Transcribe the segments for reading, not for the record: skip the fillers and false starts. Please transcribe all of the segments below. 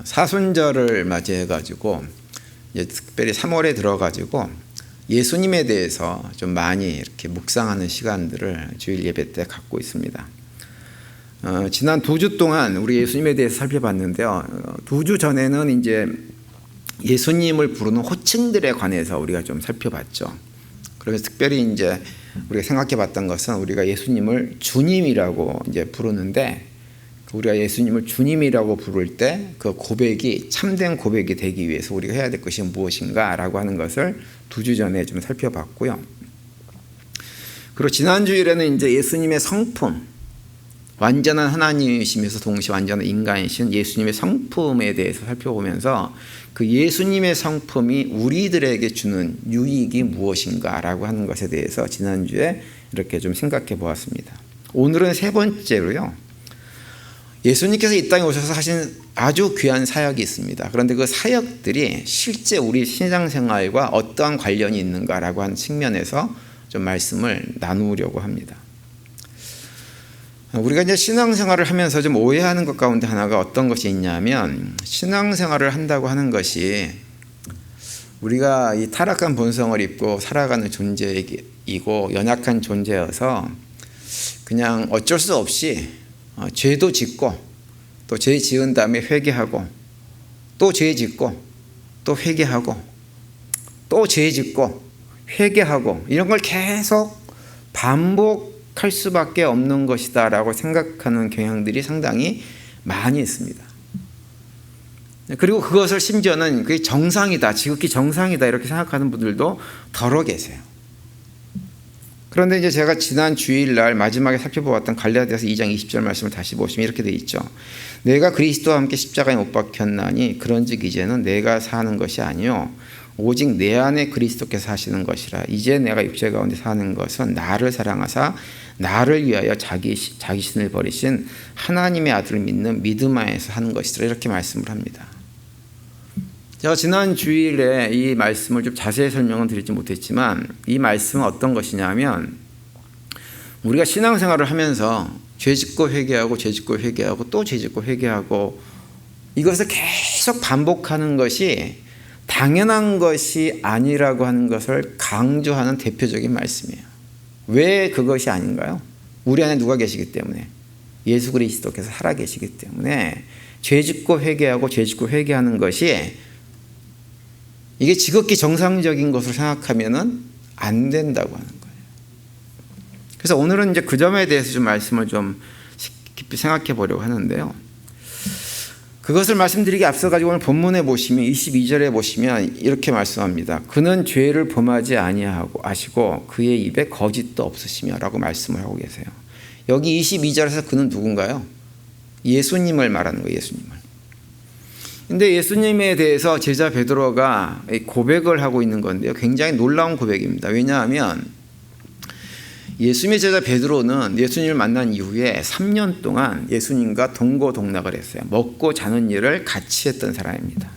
사순절을 맞이해가지고 이제 특별히 3월에 들어가지고 예수님에 대해서 좀 많이 이렇게 묵상하는 시간들을 주일 예배 때 갖고 있습니다. 지난 2주 동안 우리 예수님에 대해서 살펴봤는데요. 2주 전에는 이제 예수님을 부르는 호칭들에 관해서 우리가 좀 살펴봤죠. 그래서 특별히 이제 우리가 생각해봤던 것은 우리가 예수님을 주님이라고 이제 부르는데, 우리가 예수님을 주님이라고 부를 때 그 고백이 참된 고백이 되기 위해서 우리가 해야 될 것이 무엇인가라고 하는 것을 2주 전에 좀 살펴봤고요. 그리고 지난 주일에는 이제 예수님의 성품, 완전한 하나님이시면서 동시에 완전한 인간이신 예수님의 성품에 대해서 살펴보면서 그 예수님의 성품이 우리들에게 주는 유익이 무엇인가라고 하는 것에 대해서 지난주에 이렇게 좀 생각해 보았습니다. 오늘은 3번째로요. 예수님께서 이 땅에 오셔서 하신 아주 귀한 사역이 있습니다. 그런데 그 사역들이 실제 우리 신앙생활과 어떠한 관련이 있는가라고 하는 측면에서 좀 말씀을 나누려고 합니다. 우리가 이제 신앙생활을 하면서 좀 오해하는 것 가운데 하나가 어떤 것이 있냐면, 신앙생활을 한다고 하는 것이 우리가 이 타락한 본성을 입고 살아가는 존재이고 연약한 존재여서 그냥 어쩔 수 없이 죄도 짓고 또 죄 지은 다음에 회개하고 또 죄 짓고 또 회개하고 또 죄 짓고 회개하고 이런 걸 계속 반복할 수밖에 없는 것이다 라고 생각하는 경향들이 상당히 많이 있습니다. 그리고 그것을 심지어는 그게 정상이다, 지극히 정상이다 이렇게 생각하는 분들도 더러 계세요. 그런데 이제 제가 지난 주일날 마지막에 살펴보았던 갈라디아서 2장 20절 말씀을 다시 보시면 이렇게 되어 있죠. 내가 그리스도와 함께 십자가에 못 박혔나니 그런즉 이제는 내가 사는 것이 아니요 오직 내 안에 그리스도께서 사시는 것이라. 이제 내가 육체 가운데 사는 것은 나를 사랑하사 나를 위하여 자기 신을 버리신 하나님의 아들을 믿는 믿음 안에서 하는 것이라. 이렇게 말씀을 합니다. 제가 지난 주일에 이 말씀을 좀 자세히 설명은 드리지 못했지만, 이 말씀은 어떤 것이냐면, 우리가 신앙생활을 하면서 죄짓고 회개하고 죄짓고 회개하고 또 죄짓고 회개하고 이것을 계속 반복하는 것이 당연한 것이 아니라고 하는 것을 강조하는 대표적인 말씀이에요. 왜 그것이 아닌가요? 우리 안에 누가 계시기 때문에, 예수 그리스도께서 살아계시기 때문에 죄짓고 회개하고 죄짓고 회개하는 것이 이게 지극히 정상적인 것으로 생각하면은 안 된다고 하는 거예요. 그래서 오늘은 이제 그 점에 대해서 좀 말씀을 좀 깊이 생각해 보려고 하는데요. 그것을 말씀드리기 앞서가지고 오늘 본문에 보시면 22절에 보시면 이렇게 말씀합니다. 그는 죄를 범하지 아니하시고 그의 입에 거짓도 없으시며 라고 말씀을 하고 계세요. 여기 22절에서 그는 누군가요? 예수님을 말하는 거예요. 예수님을. 근데 예수님에 대해서 제자 베드로가 고백을 하고 있는 건데요. 굉장히 놀라운 고백입니다. 왜냐하면 예수님의 제자 베드로는 예수님을 만난 이후에 3년 동안 예수님과 동고동락을 했어요. 먹고 자는 일을 같이 했던 사람입니다.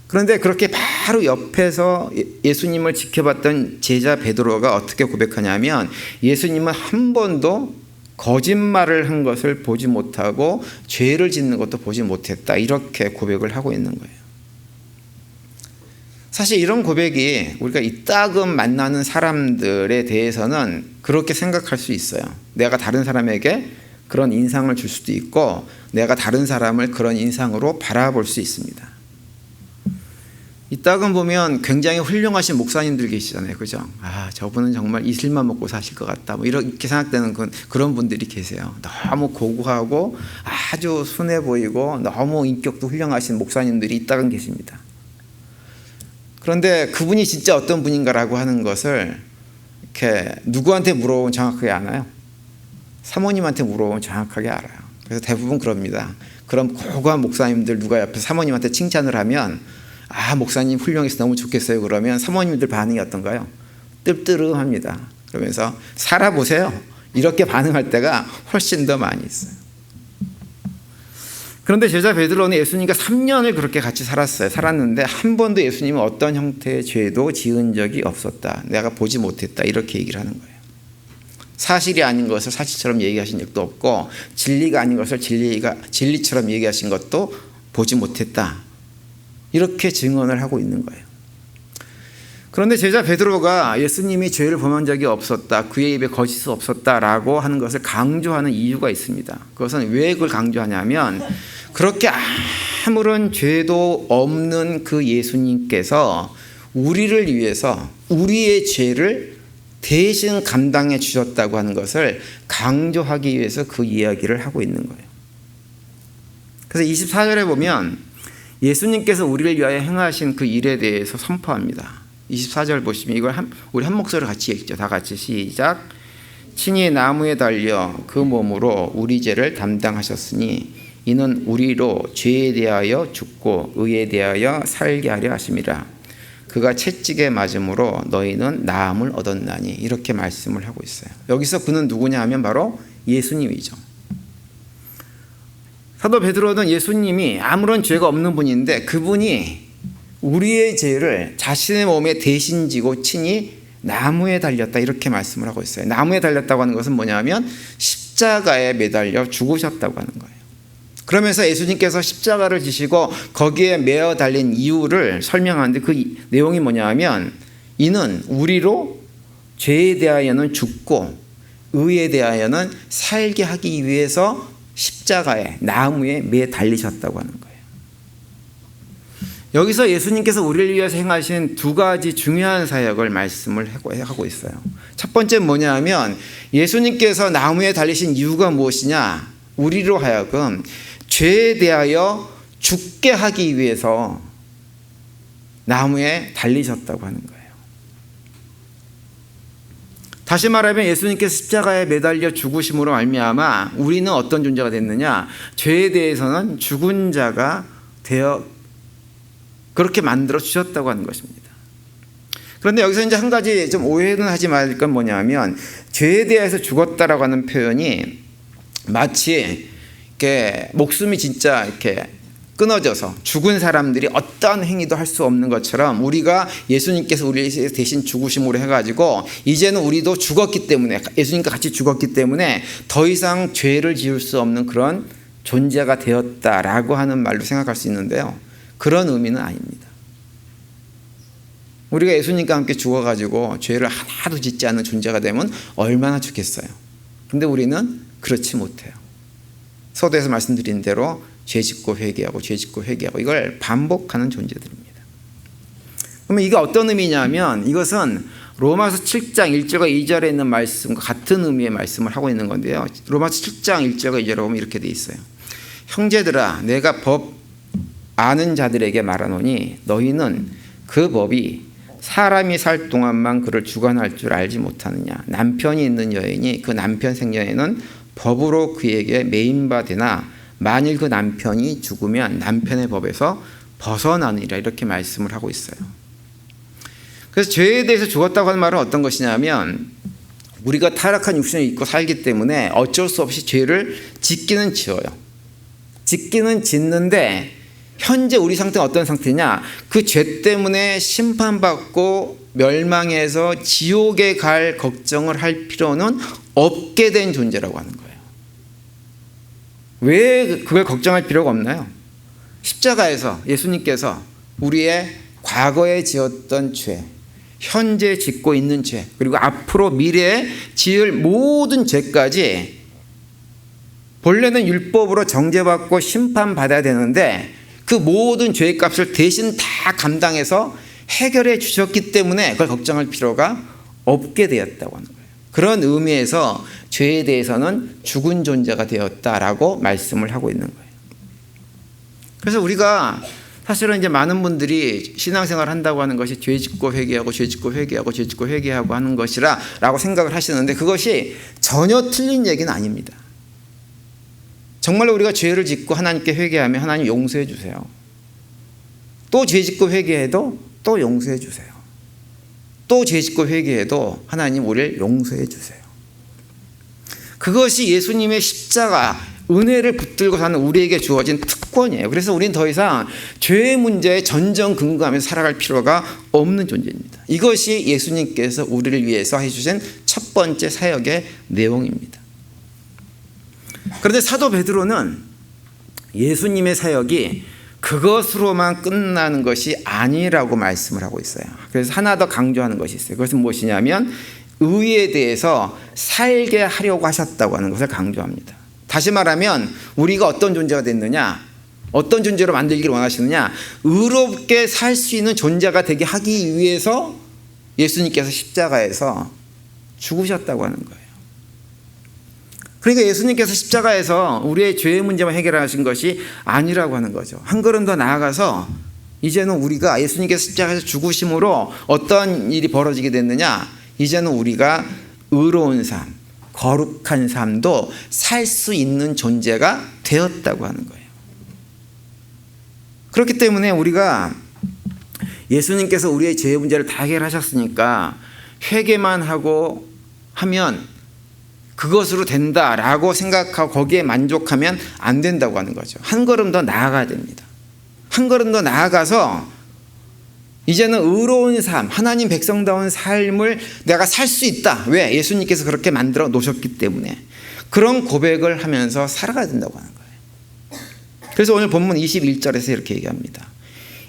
그런데 그렇게 바로 옆에서 예수님을 지켜봤던 제자 베드로가 어떻게 고백하냐면, 예수님은 한 번도 거짓말을 한 것을 보지 못하고 죄를 짓는 것도 보지 못했다, 이렇게 고백을 하고 있는 거예요. 사실 이런 고백이 우리가 이따금 만나는 사람들에 대해서는 그렇게 생각할 수 있어요. 내가 다른 사람에게 그런 인상을 줄 수도 있고 내가 다른 사람을 그런 인상으로 바라볼 수 있습니다. 이따금 보면 굉장히 훌륭하신 목사님들 계시잖아요. 그죠? 아, 저분은 정말 이슬만 먹고 사실 것 같다. 뭐 이렇게 생각되는 그런 분들이 계세요. 너무 고고하고 아주 순해 보이고 너무 인격도 훌륭하신 목사님들이 이따금 계십니다. 그런데 그분이 진짜 어떤 분인가라고 하는 것을 이렇게 누구한테 물어보면 정확하게 아나요? 사모님한테 물어보면 정확하게 알아요. 그래서 대부분 그럽니다. 그럼 고고한 목사님들 누가 옆에서 사모님한테 칭찬을 하면, 아, 목사님 훌륭해서 너무 좋겠어요. 그러면 사모님들 반응이 어떤가요? 뜰뜨름합니다. 그러면서 살아보세요. 이렇게 반응할 때가 훨씬 더 많이 있어요. 그런데 제자 베드로는 예수님과 3년을 그렇게 같이 살았는데 한 번도 예수님은 어떤 형태의 죄도 지은 적이 없었다. 내가 보지 못했다. 이렇게 얘기를 하는 거예요. 사실이 아닌 것을 사실처럼 얘기하신 적도 없고 진리가 아닌 것을 진리처럼 얘기하신 것도 보지 못했다. 이렇게 증언을 하고 있는 거예요. 그런데 제자 베드로가 예수님이 죄를 범한 적이 없었다, 그의 입에 거짓이 없었다라고 하는 것을 강조하는 이유가 있습니다. 그것은 왜 그걸 강조하냐면 그렇게 아무런 죄도 없는 그 예수님께서 우리를 위해서 우리의 죄를 대신 감당해 주셨다고 하는 것을 강조하기 위해서 그 이야기를 하고 있는 거예요. 그래서 24절에 보면 예수님께서 우리를 위하여 행하신 그 일에 대해서 선포합니다. 24절 보시면 이걸 우리 한 목소리로 같이 읽죠. 다 같이 시작. 친히 나무에 달려 그 몸으로 우리 죄를 담당하셨으니 이는 우리로 죄에 대하여 죽고 의에 대하여 살게 하려 하심이라. 그가 채찍에 맞음으로 너희는 나음을 얻었나니. 이렇게 말씀을 하고 있어요. 여기서 그는 누구냐 하면 바로 예수님이죠. 사도 베드로는 예수님이 아무런 죄가 없는 분인데 그분이 우리의 죄를 자신의 몸에 대신 지고 친히 나무에 달렸다, 이렇게 말씀을 하고 있어요. 나무에 달렸다고 하는 것은 뭐냐면 십자가에 매달려 죽으셨다고 하는 거예요. 그러면서 예수님께서 십자가를 지시고 거기에 매어 달린 이유를 설명하는데 그 내용이 뭐냐 하면 이는 우리로 죄에 대하여는 죽고 의에 대하여는 살게 하기 위해서 십자가에 나무에 매 달리셨다고 하는 거예요. 여기서 예수님께서 우리를 위해서 행하신 두 가지 중요한 사역을 말씀을 하고 있어요. 첫 번째는 뭐냐 하면 예수님께서 나무에 달리신 이유가 무엇이냐, 우리로 하여금 죄에 대하여 죽게 하기 위해서 나무에 달리셨다고 하는 거예요. 다시 말하면 예수님께서 십자가에 매달려 죽으심으로 말미암아 우리는 어떤 존재가 됐느냐, 죄에 대해서는 죽은 자가 되어 그렇게 만들어 주셨다고 하는 것입니다. 그런데 여기서 이제 한 가지 좀 오해는 하지 말 건 뭐냐면 죄에 대해서 죽었다라고 하는 표현이 마치 이렇게 목숨이 진짜 이렇게 끊어져서 죽은 사람들이 어떠한 행위도 할 수 없는 것처럼 우리가 예수님께서 우리 대신 죽으심으로 해가지고 이제는 우리도 죽었기 때문에 예수님과 같이 죽었기 때문에 더 이상 죄를 지을 수 없는 그런 존재가 되었다라고 하는 말로 생각할 수 있는데요. 그런 의미는 아닙니다. 우리가 예수님과 함께 죽어가지고 죄를 하나도 짓지 않는 존재가 되면 얼마나 좋겠어요. 그런데 우리는 그렇지 못해요. 서두에서 말씀드린 대로 죄 짓고 회개하고 죄 짓고 회개하고 이걸 반복하는 존재들입니다. 그러면 이게 어떤 의미냐면 이것은 로마서 7장 1절과 2절에 있는 말씀과 같은 의미의 말씀을 하고 있는 건데요. 로마서 7장 1절과 2절에 보면 이렇게 돼 있어요. 형제들아, 내가 법 아는 자들에게 말하노니 너희는 그 법이 사람이 살 동안만 그를 주관할 줄 알지 못하느냐. 남편이 있는 여인이 그 남편 생년에는 법으로 그에게 매인바 되나 만일 그 남편이 죽으면 남편의 법에서 벗어나느니라. 이렇게 말씀을 하고 있어요. 그래서 죄에 대해서 죽었다고 하는 말은 어떤 것이냐면 우리가 타락한 육신을 입고 살기 때문에 어쩔 수 없이 죄를 짓기는 지어요. 짓기는 짓는데 현재 우리 상태는 어떤 상태냐, 그 죄 때문에 심판받고 멸망해서 지옥에 갈 걱정을 할 필요는 없게 된 존재라고 하는 거예요. 왜 그걸 걱정할 필요가 없나요? 십자가에서 예수님께서 우리의 과거에 지었던 죄, 현재 짓고 있는 죄, 그리고 앞으로 미래에 지을 모든 죄까지 본래는 율법으로 정죄받고 심판받아야 되는데 그 모든 죄의 값을 대신 다 감당해서 해결해 주셨기 때문에 그걸 걱정할 필요가 없게 되었다고 하는 거예요. 그런 의미에서 죄에 대해서는 죽은 존재가 되었다라고 말씀을 하고 있는 거예요. 그래서 우리가 사실은 이제 많은 분들이 신앙생활을 한다고 하는 것이 죄 짓고 회개하고 죄 짓고 회개하고 죄 짓고 회개하고 하는 것이라고 생각을 하시는데 그것이 전혀 틀린 얘기는 아닙니다. 정말로 우리가 죄를 짓고 하나님께 회개하면 하나님 용서해 주세요. 또 죄 짓고 회개해도 또 용서해 주세요. 또 죄 짓고 회개해도 하나님 우리를 용서해 주세요. 그것이 예수님의 십자가 은혜를 붙들고 사는 우리에게 주어진 특권이에요. 그래서 우리는 더 이상 죄의 문제에 전전긍긍하면서 살아갈 필요가 없는 존재입니다. 이것이 예수님께서 우리를 위해서 해주신 첫 번째 사역의 내용입니다. 그런데 사도 베드로는 예수님의 사역이 그것으로만 끝나는 것이 아니라고 말씀을 하고 있어요. 그래서 하나 더 강조하는 것이 있어요. 그것은 무엇이냐면 의에 대해서 살게 하려고 하셨다고 하는 것을 강조합니다. 다시 말하면 우리가 어떤 존재가 됐느냐, 어떤 존재로 만들기를 원하시느냐, 의롭게 살 수 있는 존재가 되게 하기 위해서 예수님께서 십자가에서 죽으셨다고 하는 거예요. 그러니까 예수님께서 십자가에서 우리의 죄의 문제만 해결하신 것이 아니라고 하는 거죠. 한 걸음 더 나아가서 이제는 우리가 예수님께서 십자가에서 죽으심으로 어떤 일이 벌어지게 됐느냐, 이제는 우리가 의로운 삶, 거룩한 삶도 살 수 있는 존재가 되었다고 하는 거예요. 그렇기 때문에 우리가 예수님께서 우리의 죄의 문제를 다 해결하셨으니까 회개만 하고 하면 그것으로 된다라고 생각하고 거기에 만족하면 안 된다고 하는 거죠. 한 걸음 더 나아가야 됩니다. 한 걸음 더 나아가서 이제는 의로운 삶, 하나님 백성다운 삶을 내가 살 수 있다. 왜? 예수님께서 그렇게 만들어 놓으셨기 때문에. 그런 고백을 하면서 살아가야 된다고 하는 거예요. 그래서 오늘 본문 21절에서 이렇게 얘기합니다.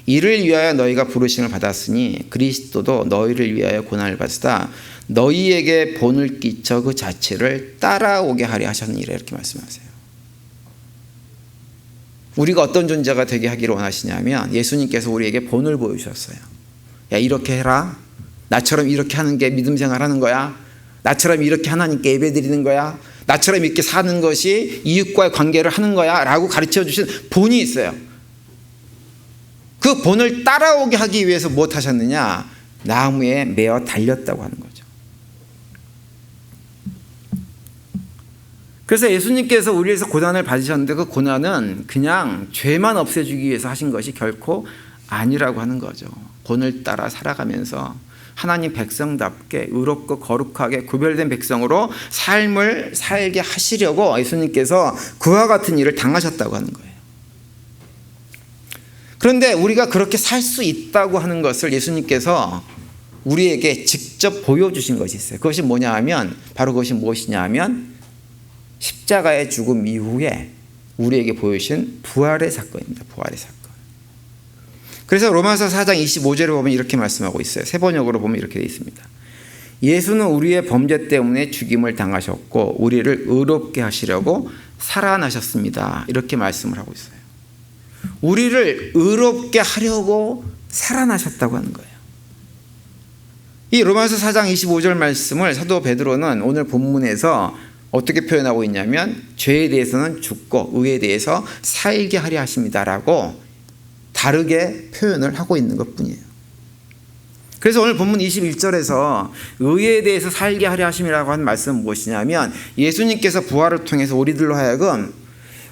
이를 위하여 너희가 부르심을 받았으니 그리스도도 너희를 위하여 고난을 받으사 너희에게 본을 끼쳐 그 자체를 따라오게 하려 하셨느니라, 이렇게 말씀하세요. 우리가 어떤 존재가 되게 하기를 원하시냐면 예수님께서 우리에게 본을 보여주셨어요. 야, 이렇게 해라. 나처럼 이렇게 하는 게 믿음 생활하는 거야. 나처럼 이렇게 하나님께 예배드리는 거야. 나처럼 이렇게 사는 것이 이웃과의 관계를 하는 거야 라고 가르쳐 주신 본이 있어요. 그 본을 따라오게 하기 위해서 무엇 하셨느냐? 나무에 매어 달렸다고 하는 거죠. 그래서 예수님께서 우리에서 고난을 받으셨는데 그 고난은 그냥 죄만 없애주기 위해서 하신 것이 결코 아니라고 하는 거죠. 본을 따라 살아가면서 하나님 백성답게 의롭고 거룩하게 구별된 백성으로 삶을 살게 하시려고 예수님께서 그와 같은 일을 당하셨다고 하는 거예요. 그런데 우리가 그렇게 살 수 있다고 하는 것을 예수님께서 우리에게 직접 보여주신 것이 있어요. 그것이 뭐냐 하면 바로 그것이 무엇이냐 하면 십자가의 죽음 이후에 우리에게 보여주신 부활의 사건입니다. 부활의 사건. 그래서 로마서 4장 25절에 보면 이렇게 말씀하고 있어요. 세 번역으로 보면 이렇게 되어 있습니다. 예수는 우리의 범죄 때문에 죽임을 당하셨고 우리를 의롭게 하시려고 살아나셨습니다. 이렇게 말씀을 하고 있어요. 우리를 의롭게 하려고 살아나셨다고 하는 거예요. 이 로마서 4장 25절 말씀을 사도 베드로는 오늘 본문에서 어떻게 표현하고 있냐면 죄에 대해서는 죽고 의에 대해서 살게 하려 하십니다라고 다르게 표현을 하고 있는 것뿐이에요. 그래서 오늘 본문 21절에서 의에 대해서 살게 하려 하심이라고 하는 말씀은 무엇이냐면 예수님께서 부활을 통해서 우리들로 하여금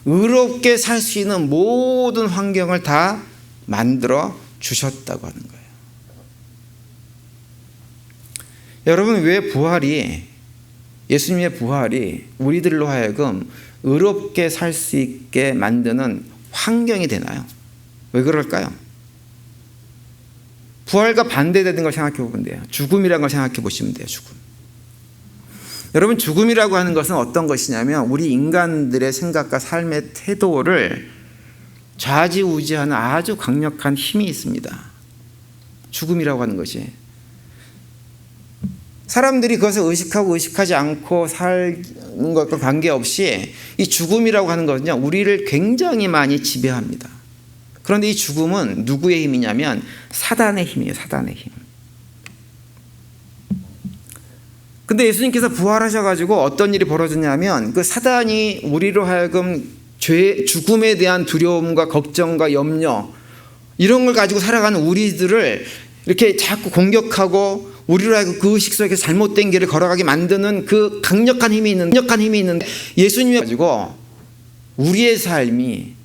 의롭게 살 수 있는 모든 환경을 다 만들어 주셨다고 하는 거예요. 여러분, 왜 예수님의 부활이 우리들로 하여금 의롭게 살 수 있게 만드는 환경이 되나요? 왜 그럴까요? 부활과 반대되는 걸 생각해 보면 돼요. 죽음이라는 걸 생각해 보시면 돼요. 죽음. 여러분, 죽음이라고 하는 것은 어떤 것이냐면 우리 인간들의 생각과 삶의 태도를 좌지우지하는 아주 강력한 힘이 있습니다. 죽음이라고 하는 것이. 사람들이 그것을 의식하고 의식하지 않고 사는 것과 관계없이 이 죽음이라고 하는 것은요, 우리를 굉장히 많이 지배합니다. 그런데 이 죽음은 누구의 힘이냐면 사단의 힘이에요. 사단의 힘. 근데 예수님께서 부활하셔가지고 어떤 일이 벌어졌냐면 그 사단이 우리로 하여금 죽음에 대한 두려움과 걱정과 염려 이런 걸 가지고 살아가는 우리들을 이렇게 자꾸 공격하고 우리로 하여금 그 의식 속에서 잘못된 길을 걸어가게 만드는 그 강력한 힘이 있는데 예수님이 가지고 우리의 삶이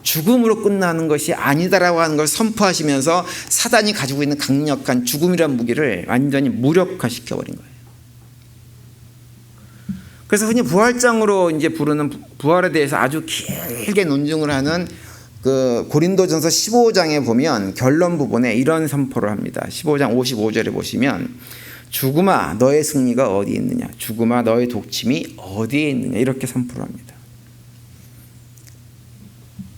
죽음으로 끝나는 것이 아니다라고 하는 걸 선포하시면서 사단이 가지고 있는 강력한 죽음이라는 무기를 완전히 무력화시켜버린 거예요. 그래서 흔히 부활장으로 이제 부르는 부활에 대해서 아주 길게 논증을 하는 그 고린도전서 15장에 보면 결론 부분에 이런 선포를 합니다. 15장 55절에 보시면 죽음아 너의 승리가 어디에 있느냐, 죽음아 너의 독침이 어디에 있느냐, 이렇게 선포를 합니다.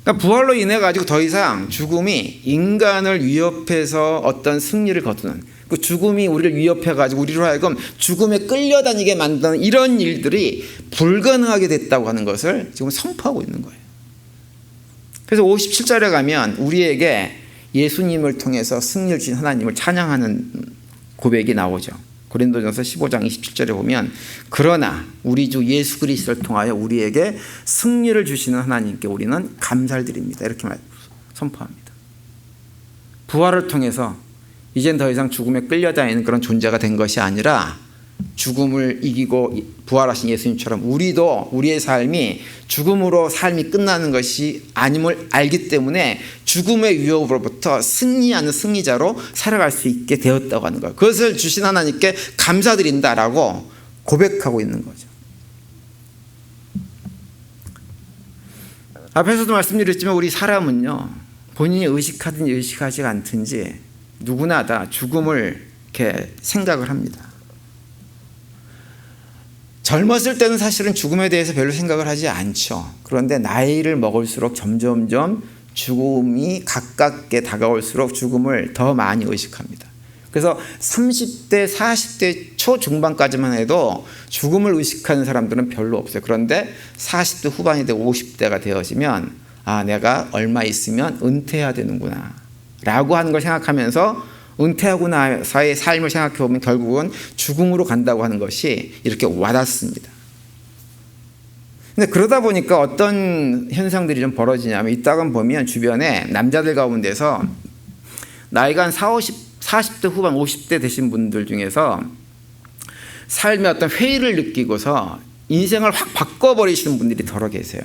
그러니까 부활로 인해 가지고 더 이상 죽음이 인간을 위협해서 어떤 승리를 거두는, 그 죽음이 우리를 위협해 가지고 우리로 하여금 죽음에 끌려다니게 만드는 이런 일들이 불가능하게 됐다고 하는 것을 지금 선포하고 있는 거예요. 그래서 57절에 가면 우리에게 예수님을 통해서 승리를 주신 하나님을 찬양하는 고백이 나오죠. 고린도전서 15장 27절에 보면 그러나 우리 주 예수 그리스도를 통하여 우리에게 승리를 주시는 하나님께 우리는 감사를 드립니다. 이렇게 선포합니다. 부활을 통해서 이젠 더 이상 죽음에 끌려다니는 그런 존재가 된 것이 아니라 죽음을 이기고 부활하신 예수님처럼 우리도 우리의 삶이 죽음으로 삶이 끝나는 것이 아님을 알기 때문에 죽음의 위협으로부터 승리하는 승리자로 살아갈 수 있게 되었다고 하는 거예요. 그것을 주신 하나님께 감사드린다라고 고백하고 있는 거죠. 앞에서도 말씀드렸지만 우리 사람은요, 본인이 의식하든지 의식하지 않든지 누구나 다 죽음을 이렇게 생각을 합니다. 젊었을 때는 사실은 죽음에 대해서 별로 생각을 하지 않죠. 그런데 나이를 먹을수록 점점점 죽음이 가깝게 다가올수록 죽음을 더 많이 의식합니다. 그래서 30대, 40대 초중반까지만 해도 죽음을 의식하는 사람들은 별로 없어요. 그런데 40대 후반이 되고 50대가 되어지면 아, 내가 얼마 있으면 은퇴해야 되는구나 라고 하는 걸 생각하면서 은퇴하고 나서의 삶을 생각해보면 결국은 죽음으로 간다고 하는 것이 이렇게 와닿습니다. 근데 그러다 보니까 어떤 현상들이 좀 벌어지냐면 이따가 보면 주변에 남자들 가운데서 나이가 한 40대 후반 50대 되신 분들 중에서 삶의 어떤 회의를 느끼고서 인생을 확 바꿔버리시는 분들이 더러 계세요.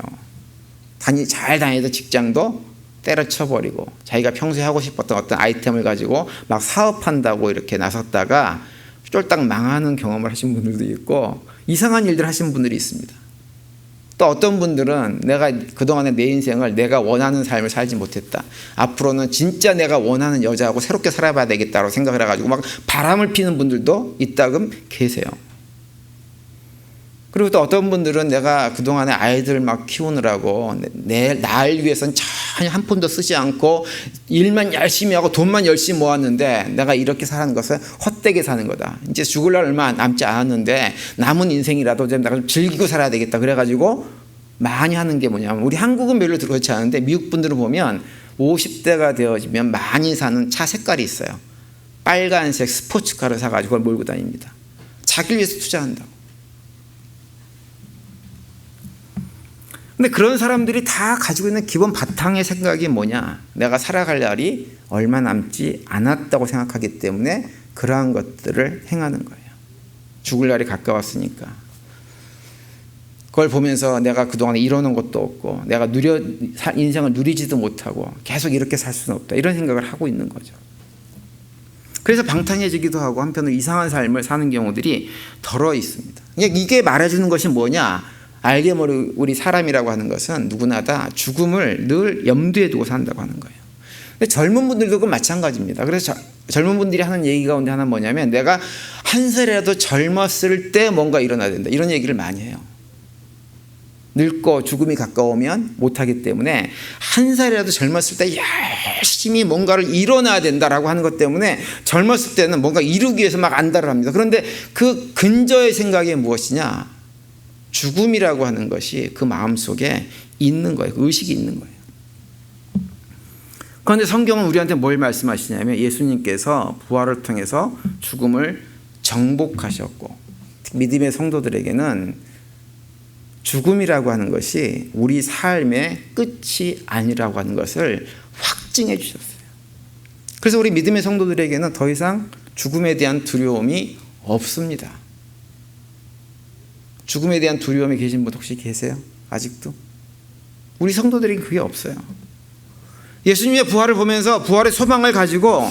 잘 다니던 직장도 때려쳐버리고 자기가 평소에 하고 싶었던 어떤 아이템을 가지고 막 사업한다고 이렇게 나섰다가 쫄딱 망하는 경험을 하신 분들도 있고 이상한 일들 하신 분들이 있습니다. 또 어떤 분들은 내가 그동안의 내 인생을 내가 원하는 삶을 살지 못했다. 앞으로는 진짜 내가 원하는 여자하고 새롭게 살아봐야 되겠다고 생각을 해가지고 막 바람을 피는 분들도 있다금 계세요. 그리고 또 어떤 분들은 내가 그동안에 아이들 막 키우느라고 날 위해서는 전혀 한 푼도 쓰지 않고 일만 열심히 하고 돈만 열심히 모았는데 내가 이렇게 사는 것은 헛되게 사는 거다. 이제 죽을 날 얼마 남지 않았는데 남은 인생이라도 좀 내가 좀 즐기고 살아야 되겠다. 그래가지고 많이 하는 게 뭐냐면 우리 한국은 별로 그렇지 않은데 미국 분들을 보면 50대가 되어지면 많이 사는 차 색깔이 있어요. 빨간색 스포츠카를 사가지고 그걸 몰고 다닙니다. 자기를 위해서 투자한다고. 근데 그런 사람들이 다 가지고 있는 기본 바탕의 생각이 뭐냐? 내가 살아갈 날이 얼마 남지 않았다고 생각하기 때문에 그러한 것들을 행하는 거예요. 죽을 날이 가까웠으니까. 그걸 보면서 내가 그동안에 이뤄놓은 것도 없고 내가 인생을 누리지도 못하고 계속 이렇게 살 수는 없다. 이런 생각을 하고 있는 거죠. 그래서 방탕해지기도 하고 한편으로 이상한 삶을 사는 경우들이 덜어 있습니다. 이게 말해주는 것이 뭐냐? 알게 모르게 우리 사람이라고 하는 것은 누구나 다 죽음을 늘 염두에 두고 산다고 하는 거예요. 근데 젊은 분들도 그 마찬가지입니다. 그래서 젊은 분들이 하는 얘기 가운데 하나는 뭐냐면 내가 한 살이라도 젊었을 때 뭔가 일어나야 된다. 이런 얘기를 많이 해요. 늙고 죽음이 가까우면 못하기 때문에 한 살이라도 젊었을 때 열심히 뭔가를 이뤄놔야 된다라고 하는 것 때문에 젊었을 때는 뭔가 이루기 위해서 막 안달을 합니다. 그런데 그 근저의 생각이 무엇이냐? 죽음이라고 하는 것이 그 마음속에 있는 거예요. 의식이 있는 거예요. 그런데 성경은 우리한테 뭘 말씀하시냐면 예수님께서 부활을 통해서 죽음을 정복하셨고 믿음의 성도들에게는 죽음이라고 하는 것이 우리 삶의 끝이 아니라고 하는 것을 확증해 주셨어요. 그래서 우리 믿음의 성도들에게는 더 이상 죽음에 대한 두려움이 없습니다. 죽음에 대한 두려움이 계신 분 혹시 계세요? 아직도? 우리 성도들에게 그게 없어요. 예수님의 부활을 보면서 부활의 소망을 가지고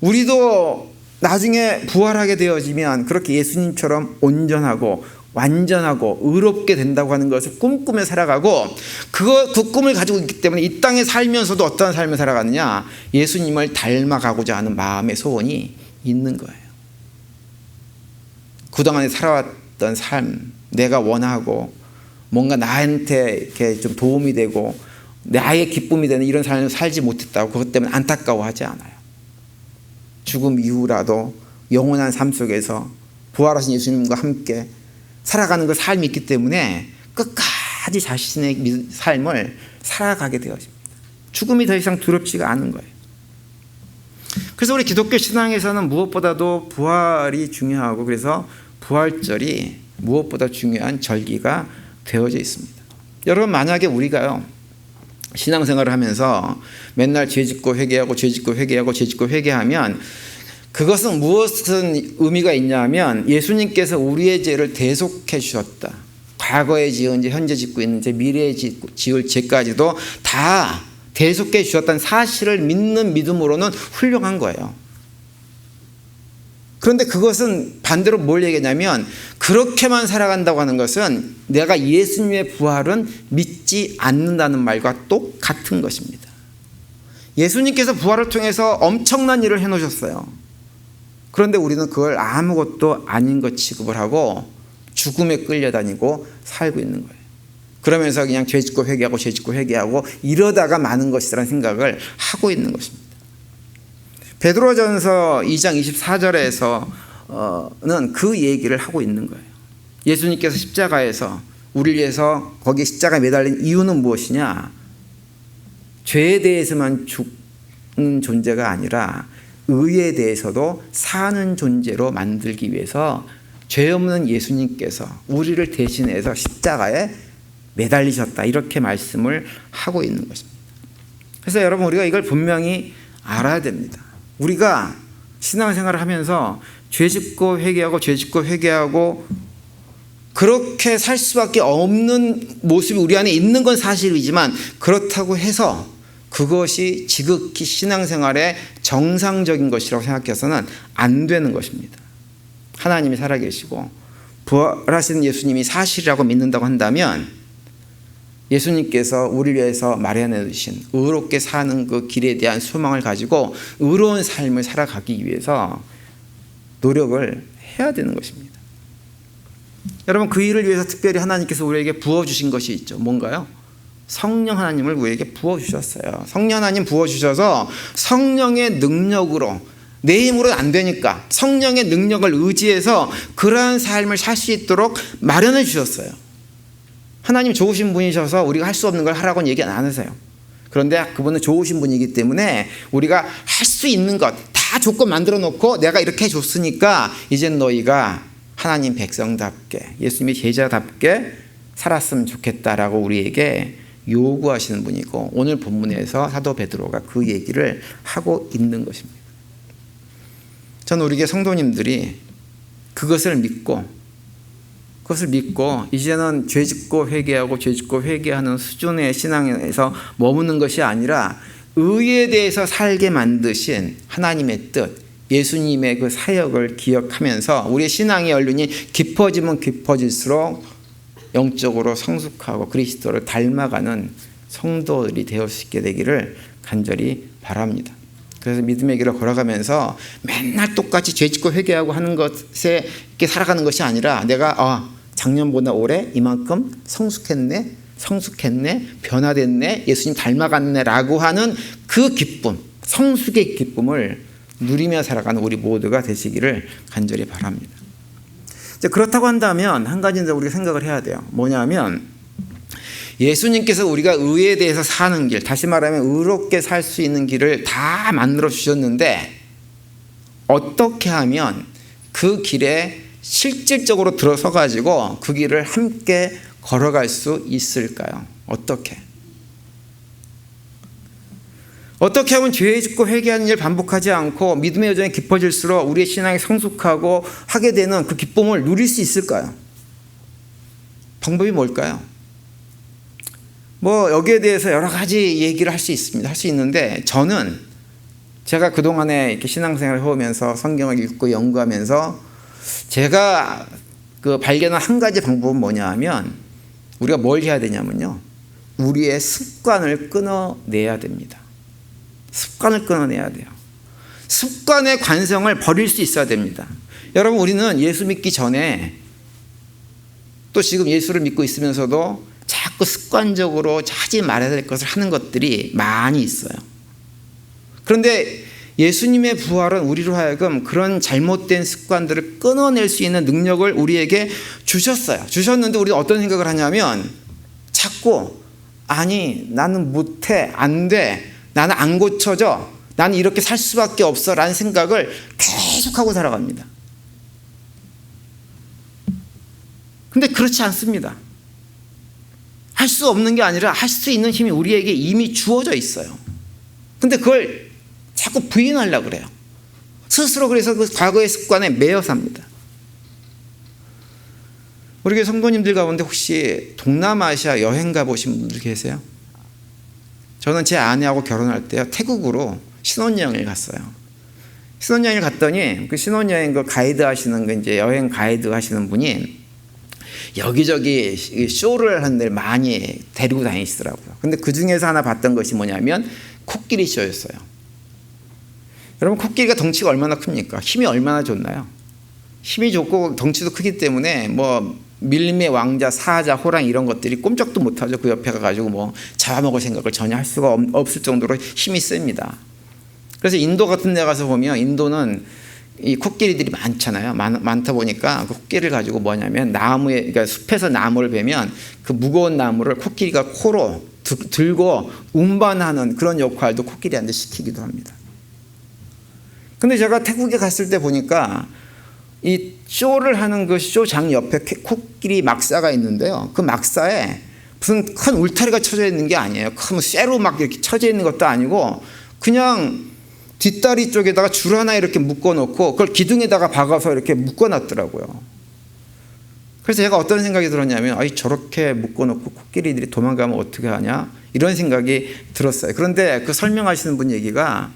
우리도 나중에 부활하게 되어지면 그렇게 예수님처럼 온전하고 완전하고 의롭게 된다고 하는 것을 꿈꾸며 살아가고 그 꿈을 가지고 있기 때문에 이 땅에 살면서도 어떠한 삶을 살아가느냐? 예수님을 닮아가고자 하는 마음의 소원이 있는 거예요. 그동안에 살아왔던 삶, 내가 원하고 뭔가 나한테 이렇게 좀 도움이 되고 나의 기쁨이 되는 이런 삶을 살지 못했다고 그것 때문에 안타까워하지 않아요. 죽음 이후라도 영원한 삶 속에서 부활하신 예수님과 함께 살아가는 그 삶이 있기 때문에 끝까지 자신의 삶을 살아가게 되어집니다. 죽음이 더 이상 두렵지가 않은 거예요. 그래서 우리 기독교 신앙에서는 무엇보다도 부활이 중요하고 그래서 부활절이 무엇보다 중요한 절기가 되어져 있습니다. 여러분, 만약에 우리가요 신앙생활을 하면서 맨날 죄짓고 회개하고 죄짓고 회개하고 죄짓고 회개하면 그것은 무엇은 의미가 있냐면 예수님께서 우리의 죄를 대속해 주셨다. 과거에 지은 죄, 현재 짓고 있는 죄, 미래에 지을 죄까지도 다 대속해 주셨다는 사실을 믿는 믿음으로는 훌륭한 거예요. 그런데 그것은 반대로 뭘 얘기하냐면 그렇게만 살아간다고 하는 것은 내가 예수님의 부활은 믿지 않는다는 말과 똑같은 것입니다. 예수님께서 부활을 통해서 엄청난 일을 해놓으셨어요. 그런데 우리는 그걸 아무것도 아닌 것 취급을 하고 죽음에 끌려다니고 살고 있는 거예요. 그러면서 그냥 죄짓고 회개하고 죄짓고 회개하고 이러다가 마는 것이라는 생각을 하고 있는 것입니다. 베드로전서 2장 24절에서는 그 얘기를 하고 있는 거예요. 예수님께서 십자가에서 우리를 위해서 거기 십자가에 매달린 이유는 무엇이냐? 죄에 대해서만 죽는 존재가 아니라 의에 대해서도 사는 존재로 만들기 위해서 죄 없는 예수님께서 우리를 대신해서 십자가에 매달리셨다. 이렇게 말씀을 하고 있는 것입니다. 그래서 여러분, 우리가 이걸 분명히 알아야 됩니다. 우리가 신앙생활을 하면서 죄짓고 회개하고 죄짓고 회개하고 그렇게 살 수밖에 없는 모습이 우리 안에 있는 건 사실이지만 그렇다고 해서 그것이 지극히 신앙생활의 정상적인 것이라고 생각해서는 안 되는 것입니다. 하나님이 살아계시고 부활하신 예수님이 사실이라고 믿는다고 한다면 예수님께서 우리를 위해서 마련해 주신 의롭게 사는 그 길에 대한 소망을 가지고 의로운 삶을 살아가기 위해서 노력을 해야 되는 것입니다. 여러분, 그 일을 위해서 특별히 하나님께서 우리에게 부어주신 것이 있죠. 뭔가요? 성령 하나님을 우리에게 부어주셨어요. 성령 하나님 부어주셔서 성령의 능력으로, 내 힘으로는 안 되니까 성령의 능력을 의지해서 그러한 삶을 살 수 있도록 마련해 주셨어요. 하나님 좋으신 분이셔서 우리가 할 수 없는 걸 하라고는 얘기 안 하세요. 그런데 그분은 좋으신 분이기 때문에 우리가 할 수 있는 것 다 조건 만들어 놓고 내가 이렇게 해줬으니까 이젠 너희가 하나님 백성답게 예수님의 제자답게 살았으면 좋겠다라고 우리에게 요구하시는 분이고 오늘 본문에서 사도 베드로가 그 얘기를 하고 있는 것입니다. 저는 우리에게 성도님들이 그것을 믿고 이제는 죄짓고 회개하고 죄짓고 회개하는 수준의 신앙에서 머무는 것이 아니라 의에 대해서 살게 만드신 하나님의 뜻, 예수님의 그 사역을 기억하면서 우리의 신앙의 연륜이 깊어지면 깊어질수록 영적으로 성숙하고 그리스도를 닮아가는 성도들이 되어 수 있게 되기를 간절히 바랍니다. 그래서 믿음의 길을 걸어가면서 맨날 똑같이 죄짓고 회개하고 하는 것에 이렇게 살아가는 것이 아니라 내가 작년보다 올해 이만큼 성숙했네, 변화됐네, 예수님 닮아갔네 라고 하는 그 기쁨, 성숙의 기쁨을 누리며 살아가는 우리 모두가 되시기를 간절히 바랍니다. 그렇다고 한다면 한 가지 우리가 생각을 해야 돼요. 뭐냐면 예수님께서 우리가 의에 대해서 사는 길, 다시 말하면 의롭게 살 수 있는 길을 다 만들어 주셨는데 어떻게 하면 그 길에 실질적으로 들어서 가지고 그 길을 함께 걸어갈 수 있을까요? 어떻게 하면 죄 짓고 회개하는 일 반복하지 않고 믿음의 여정이 깊어질수록 우리의 신앙이 성숙하고 하게 되는 그 기쁨을 누릴 수 있을까요? 방법이 뭘까요? 여기에 대해서 여러 가지 얘기를 할 수 있습니다. 할 수 있는데 저는 제가 그동안에 이렇게 신앙생활을 해오면서 성경을 읽고 연구하면서 제가 발견한 한 가지 방법은 뭐냐 하면 우리가 뭘 해야 되냐면요. 우리의 습관을 끊어내야 됩니다. 습관을 끊어내야 돼요. 습관의 관성을 버릴 수 있어야 됩니다. 여러분, 우리는 예수 믿기 전에 또 지금 예수를 믿고 있으면서도 자꾸 자꾸 습관적으로 하지 말아야 될 것을 하는 것들이 많이 있어요. 그런데 예수님의 부활은 우리로 하여금 그런 잘못된 습관들을 끊어낼 수 있는 능력을 우리에게 주셨어요. 주셨는데 우리가 어떤 생각을 하냐면 자꾸 아니 나는 못해, 안 돼, 나는 안 고쳐져, 나는 이렇게 살 수밖에 없어 라는 생각을 계속하고 살아갑니다. 근데 그렇지 않습니다. 할 수 없는 게 아니라 할 수 있는 힘이 우리에게 이미 주어져 있어요. 근데 그걸 자꾸 부인하려고 그래요. 스스로 그래서 그 과거의 습관에 매여 삽니다. 우리 교회 성도님들 가운데 혹시 동남아시아 여행 가보신 분들 계세요? 저는 제 아내하고 결혼할 때요, 태국으로 신혼여행을 갔어요. 신혼여행을 갔더니 그 신혼여행 그 가이드 하시는 그 이제 여행 가이드 하시는 분이 여기저기 쇼를 하는 데를 많이 데리고 다니시더라고요. 근데 그 중에서 하나 봤던 것이 뭐냐면 코끼리 쇼였어요. 여러분, 코끼리가 덩치가 얼마나 큽니까? 힘이 얼마나 좋나요? 힘이 좋고 덩치도 크기 때문에 뭐 밀림의 왕자, 사자, 호랑 이런 것들이 꼼짝도 못하죠. 그 옆에 가가지고 뭐 잡아먹을 생각을 전혀 할 수가 없을 정도로 힘이 셉니다. 그래서 인도 같은 데 가서 보면 인도는 이 코끼리들이 많잖아요. 많다 보니까 그 코끼리를 가지고 뭐냐면 나무에, 그러니까 숲에서 나무를 베면 그 무거운 나무를 코끼리가 코로 들고 운반하는 그런 역할도 코끼리한테 시키기도 합니다. 근데 제가 태국에 갔을 때 보니까 이 쇼를 하는 그 쇼장 옆에 코끼리 막사가 있는데요. 그 막사에 무슨 큰 울타리가 쳐져 있는 게 아니에요. 큰 쇠로 막 이렇게 쳐져 있는 것도 아니고 그냥 뒷다리 쪽에다가 줄 하나 이렇게 묶어놓고 그걸 기둥에다가 박아서 이렇게 묶어놨더라고요. 그래서 제가 어떤 생각이 들었냐면 아이 저렇게 묶어놓고 코끼리들이 도망가면 어떻게 하냐 이런 생각이 들었어요. 그런데 그 설명하시는 분 얘기가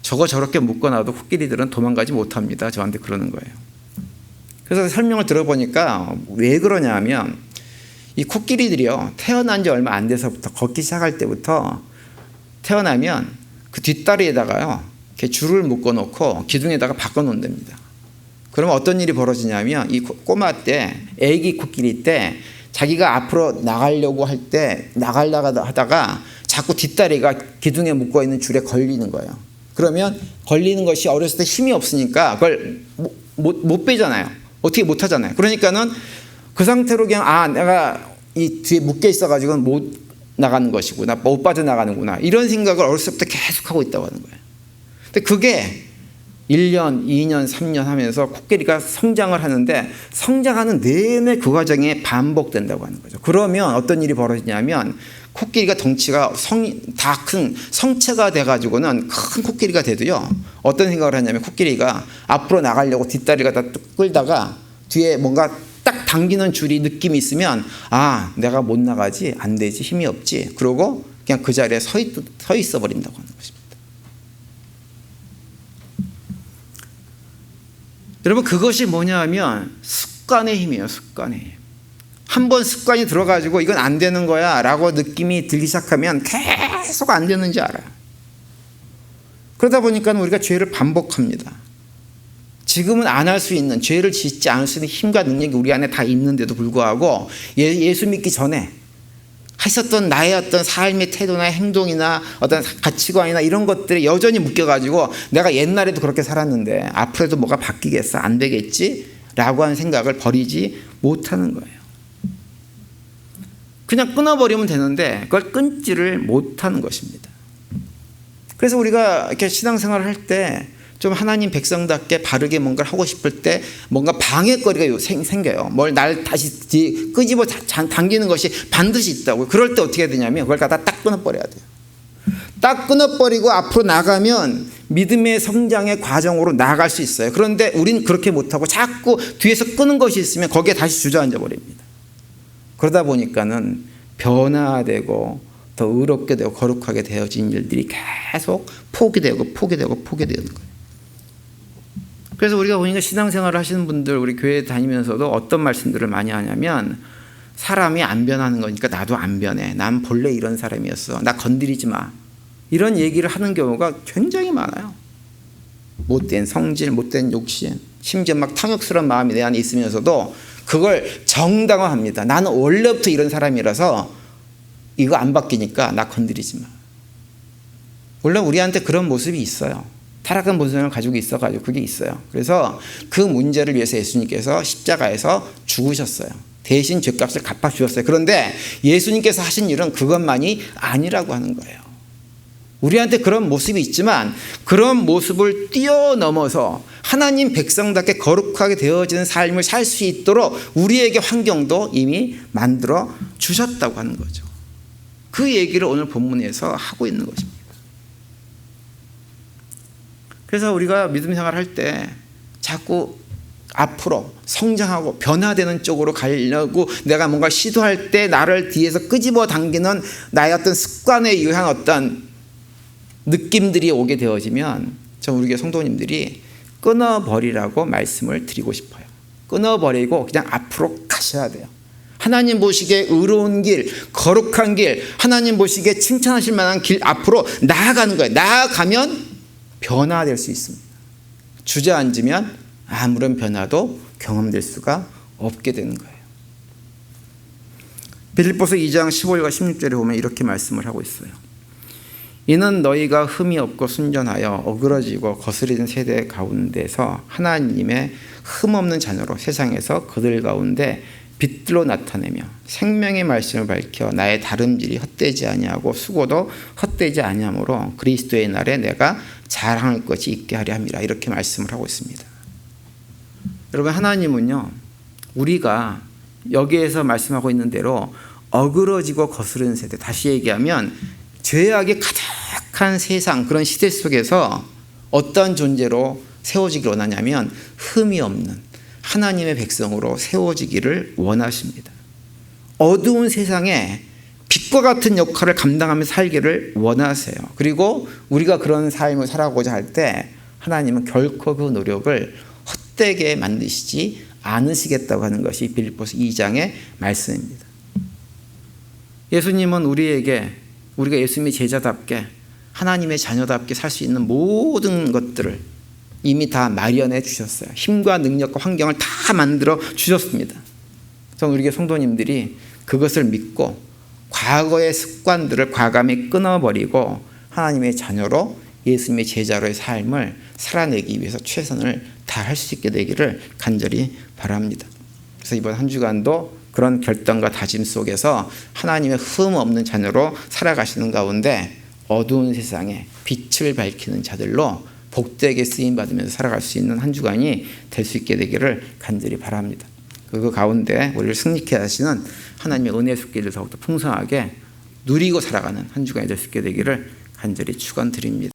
저거 저렇게 묶어놔도 코끼리들은 도망가지 못합니다. 저한테 그러는 거예요. 그래서 설명을 들어보니까 왜 그러냐면 이 코끼리들이요, 태어난 지 얼마 안 돼서부터 걷기 시작할 때부터 태어나면 그 뒷다리에다가요 이렇게 줄을 묶어놓고 기둥에다가 바꿔놓는답니다. 그러면 어떤 일이 벌어지냐면 이 꼬마 때, 애기 코끼리 때 자기가 앞으로 나가려고 할 때 나가려고 하다가 자꾸 뒷다리가 기둥에 묶어있는 줄에 걸리는 거예요. 그러면 걸리는 것이 어렸을 때 힘이 없으니까 그걸 못 빼잖아요. 어떻게 못 하잖아요. 그러니까는 그 상태로 그냥 내가 이 뒤에 묶여 있어가지고는 못 나가는 것이구나, 못 빠져나가는구나 이런 생각을 어렸을 때 계속 하고 있다고 하는 거예요. 근데 그게 1년, 2년, 3년 하면서 코끼리가 성장을 하는데 성장하는 내내 그 과정이 반복된다고 하는 거죠. 그러면 어떤 일이 벌어지냐면 코끼리가 덩치가 다 큰 성체가 돼가지고는 큰 코끼리가 돼도요 어떤 생각을 하냐면 코끼리가 앞으로 나가려고 뒷다리가 다 끌다가 뒤에 뭔가 딱 당기는 줄이 느낌이 있으면 내가 못 나가지, 안 되지, 힘이 없지, 그러고 그냥 그 자리에 서 있어 버린다고 하는 것입니다. 여러분, 그것이 뭐냐 하면 습관의 힘이에요. 습관의 힘. 한번 습관이 들어가지고 이건 안 되는 거야 라고 느낌이 들기 시작하면 계속 안 되는지 알아요. 그러다 보니까 우리가 죄를 반복합니다. 지금은 안 할 수 있는, 죄를 짓지 않을 수 있는 힘과 능력이 우리 안에 다 있는데도 불구하고 예수 믿기 전에 하셨던 나의 어떤 삶의 태도나 행동이나 어떤 가치관이나 이런 것들에 여전히 묶여가지고 내가 옛날에도 그렇게 살았는데 앞으로도 뭐가 바뀌겠어, 안 되겠지 라고 하는 생각을 버리지 못하는 거예요. 그냥 끊어버리면 되는데 그걸 끊지를 못하는 것입니다. 그래서 우리가 이렇게 신앙생활을 할 때 좀 하나님 백성답게 바르게 뭔가를 하고 싶을 때 뭔가 방해거리가 생겨요. 뭘 날 다시 끄집어 당기는 것이 반드시 있다고요. 그럴 때 어떻게 해야 되냐면 그걸 갖다 딱 끊어버려야 돼요. 딱 끊어버리고 앞으로 나가면 믿음의 성장의 과정으로 나아갈 수 있어요. 그런데 우린 그렇게 못하고 자꾸 뒤에서 끄는 것이 있으면 거기에 다시 주저앉아 버립니다. 그러다 보니까는 변화되고 더 의롭게 되고 거룩하게 되어진 일들이 계속 포기되는 거예요. 그래서 우리가 보니까 신앙생활을 하시는 분들, 우리 교회 다니면서도 어떤 말씀들을 많이 하냐면 사람이 안 변하는 거니까 나도 안 변해. 난 본래 이런 사람이었어. 나 건드리지 마. 이런 얘기를 하는 경우가 굉장히 많아요. 못된 성질, 못된 욕심, 심지어 막 탐욕스러운 마음이 내 안에 있으면서도 그걸 정당화합니다. 나는 원래부터 이런 사람이라서 이거 안 바뀌니까 나 건드리지 마. 물론 우리한테 그런 모습이 있어요. 타락한 본성을 가지고 있어가지고 그게 있어요. 그래서 그 문제를 위해서 예수님께서 십자가에서 죽으셨어요. 대신 죄값을 갚아주셨어요. 그런데 예수님께서 하신 일은 그것만이 아니라고 하는 거예요. 우리한테 그런 모습이 있지만 그런 모습을 뛰어넘어서 하나님 백성답게 거룩하게 되어지는 삶을 살 수 있도록 우리에게 환경도 이미 만들어 주셨다고 하는 거죠. 그 얘기를 오늘 본문에서 하고 있는 것입니다. 그래서 우리가 믿음 생활할 때 자꾸 앞으로 성장하고 변화되는 쪽으로 가려고 내가 뭔가 시도할 때 나를 뒤에서 끄집어 당기는 나의 어떤 습관에 의한 어떤 느낌들이 오게 되어지면 우리 교회 성도님들이 끊어버리라고 말씀을 드리고 싶어요. 끊어버리고 그냥 앞으로 가셔야 돼요. 하나님 보시기에 의로운 길, 거룩한 길, 하나님 보시기에 칭찬하실 만한 길 앞으로 나아가는 거예요. 나아가면 변화될 수 있습니다. 주저앉으면 아무런 변화도 경험될 수가 없게 되는 거예요. 빌립보서 2장 15절과 16절에 보면 이렇게 말씀을 하고 있어요. 이는 너희가 흠이 없고 순전하여 어그러지고 거스리는 세대 가운데서 하나님의 흠없는 자녀로 세상에서 그들 가운데 빛들로 나타내며 생명의 말씀을 밝혀 나의 다름질이 헛되지 아니하고 수고도 헛되지 아니하므로 그리스도의 날에 내가 자랑할 것이 있게 하려 함이라. 이렇게 말씀을 하고 있습니다. 여러분, 하나님은요, 우리가 여기에서 말씀하고 있는 대로 어그러지고 거스르는 세대, 다시 얘기하면 죄악이 가득한 세상, 그런 시대 속에서 어떤 존재로 세워지기를 원하냐면 흠이 없는 하나님의 백성으로 세워지기를 원하십니다. 어두운 세상에 빛과 같은 역할을 감당하면서 살기를 원하세요. 그리고 우리가 그런 삶을 살아가고자 할 때 하나님은 결코 그 노력을 헛되게 만드시지 않으시겠다고 하는 것이 빌립보서 2장의 말씀입니다. 예수님은 우리에게 우리가 예수님의 제자답게 하나님의 자녀답게 살 수 있는 모든 것들을 이미 다 마련해 주셨어요. 힘과 능력과 환경을 다 만들어 주셨습니다. 저는 우리 성도님들이 그것을 믿고 과거의 습관들을 과감히 끊어버리고 하나님의 자녀로 예수님의 제자로의 삶을 살아내기 위해서 최선을 다할 수 있게 되기를 간절히 바랍니다. 그래서 이번 한 주간도 그런 결단과 다짐 속에서 하나님의 흠 없는 자녀로 살아가시는 가운데 어두운 세상에 빛을 밝히는 자들로 복되게 쓰임받으면서 살아갈 수 있는 한 주간이 될 수 있게 되기를 간절히 바랍니다. 그 가운데 우리를 승리케 하시는 하나님의 은혜 숫기를 더욱더 풍성하게 누리고 살아가는 한 주간이 될 수 있게 되기를 간절히 축원드립니다.